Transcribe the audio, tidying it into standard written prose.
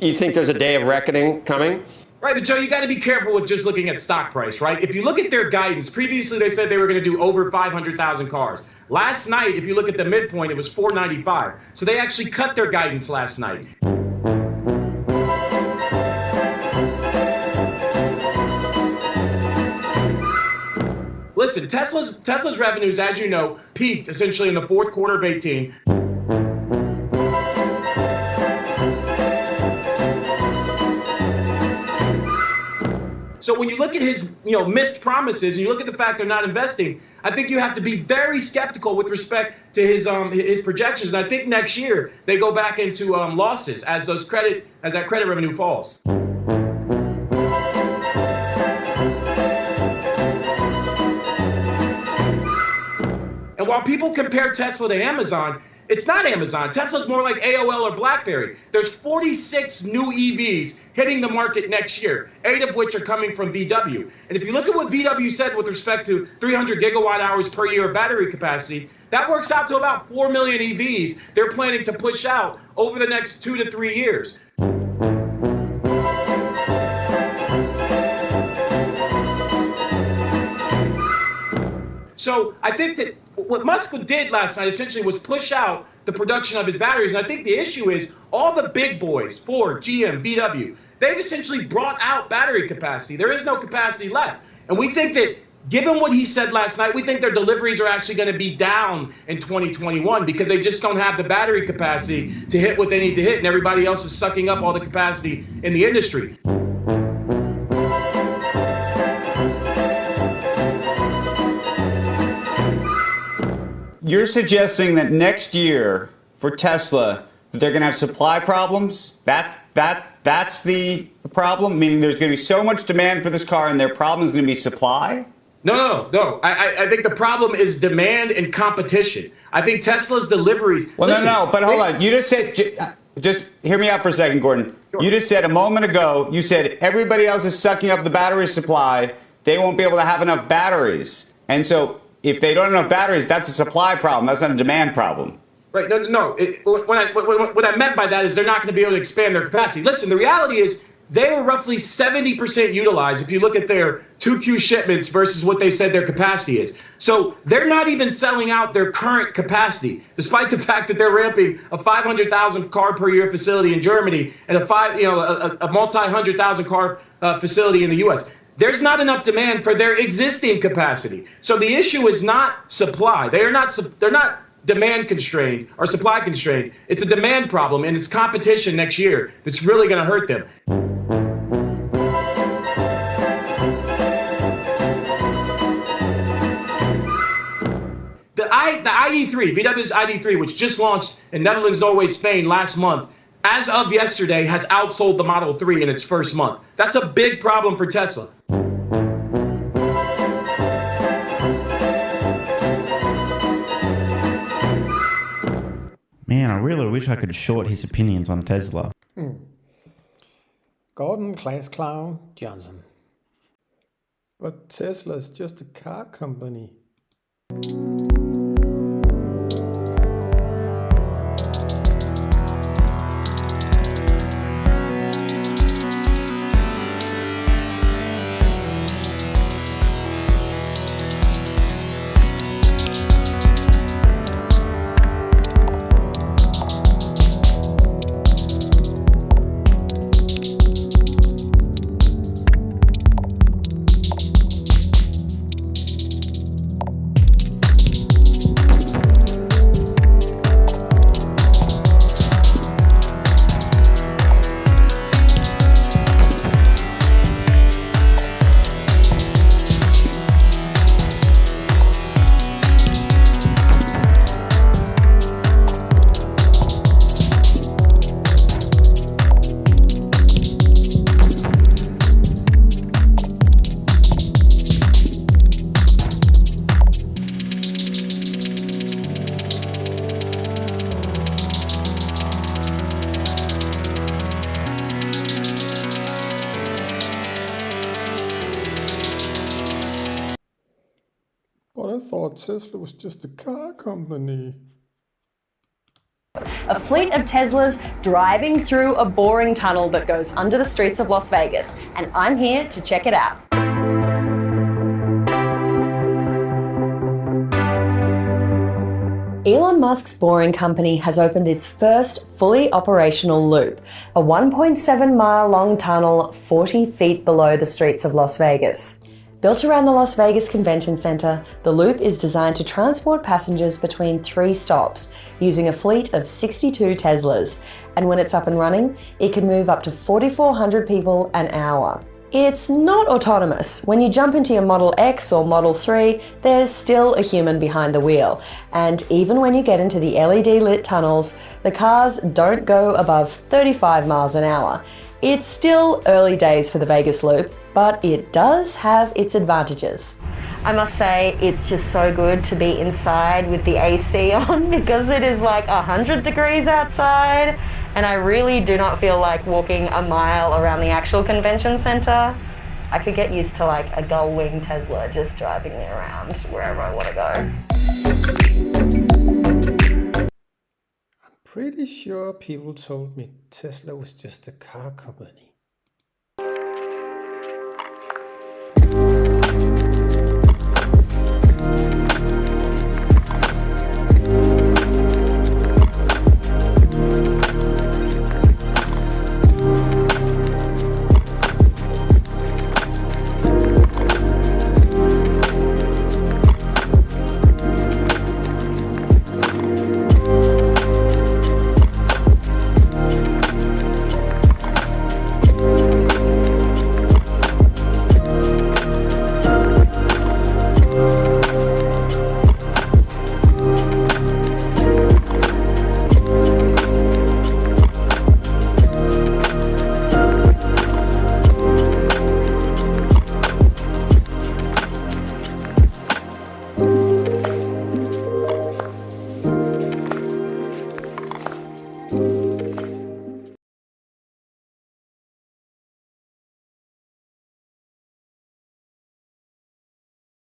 You think there's a day of reckoning coming? Right, but Joe, you got to be careful with just looking at stock price, right? If you look at their guidance, previously they said they were going to do over 500,000 cars. Last night, if you look at the midpoint, it was 495. So they actually cut their guidance last night. Listen, Tesla's revenues, as you know, peaked essentially in the fourth quarter of 18. So when you look at his, missed promises, and you look at the fact they're not investing, I think you have to be very skeptical with respect to his projections. And I think next year they go back into losses as that credit revenue falls. And while people compare Tesla to Amazon, it's not Amazon. Tesla's more like AOL or BlackBerry. There's 46 new EVs hitting the market next year, 8 of which are coming from VW. And if you look at what VW said with respect to 300 gigawatt hours per year of battery capacity, that works out to about 4 million EVs they're planning to push out over the next 2 to 3 years. So I think that what Musk did last night essentially was push out the production of his batteries. And I think the issue is all the big boys, Ford, GM, VW, they've essentially brought out battery capacity. There is no capacity left. And we think that given what he said last night, we think their deliveries are actually going to be down in 2021 because they just don't have the battery capacity to hit what they need to hit. And everybody else is sucking up all the capacity in the industry. You're suggesting that next year for Tesla, that they're going to have supply problems? That's the problem? Meaning there's going to be so much demand for this car and their problem is going to be supply? No. I think the problem is demand and competition. I think Tesla's deliveries... Well, no, but hold on. You just said... Just hear me out for a second, Gordon. Sure. You just said a moment ago, you said everybody else is sucking up the battery supply. They won't be able to have enough batteries. And so... if they don't have enough batteries, that's a supply problem. That's not a demand problem. Right. No. What I meant by that is they're not going to be able to expand their capacity. Listen, the reality is they were roughly 70% utilized if you look at their 2Q shipments versus what they said their capacity is. So they're not even selling out their current capacity, despite the fact that they're ramping a 500,000 car per year facility in Germany and a multi-100,000 car facility in the U.S. There's not enough demand for their existing capacity. So the issue is not supply. They're not demand constrained or supply constrained. It's a demand problem, and it's competition next year that's really going to hurt them. The ID3, VW's ID3, which just launched in Netherlands, Norway, Spain last month, as of yesterday, has outsold the Model 3 in its first month. That's a big problem for Tesla. Man, I really wish I could short his opinions on Tesla. Gordon Class Clown Johnson. But Tesla's just a car company. But I thought Tesla was just a car company. a fleet of Teslas driving through a boring tunnel that goes under the streets of Las Vegas, and I'm here to check it out. Elon Musk's Boring Company has opened its first fully operational loop, a 1.7 mile long tunnel 40 feet below the streets of Las Vegas. Built around the Las Vegas Convention Center, the loop is designed to transport passengers between 3 stops using a fleet of 62 Teslas, and when it's up and running, it can move up to 4,400 people an hour. It's not autonomous. When you jump into your Model X or Model 3, there's still a human behind the wheel. And even when you get into the LED lit tunnels, the cars don't go above 35 miles an hour. It's still early days for the Vegas Loop, but it does have its advantages. I must say, it's just so good to be inside with the AC on because it is like 100 degrees outside, and I really do not feel like walking a mile around the actual convention center. I could get used to like a gull-wing Tesla just driving me around wherever I want to go. I'm pretty sure people told me Tesla was just a car company.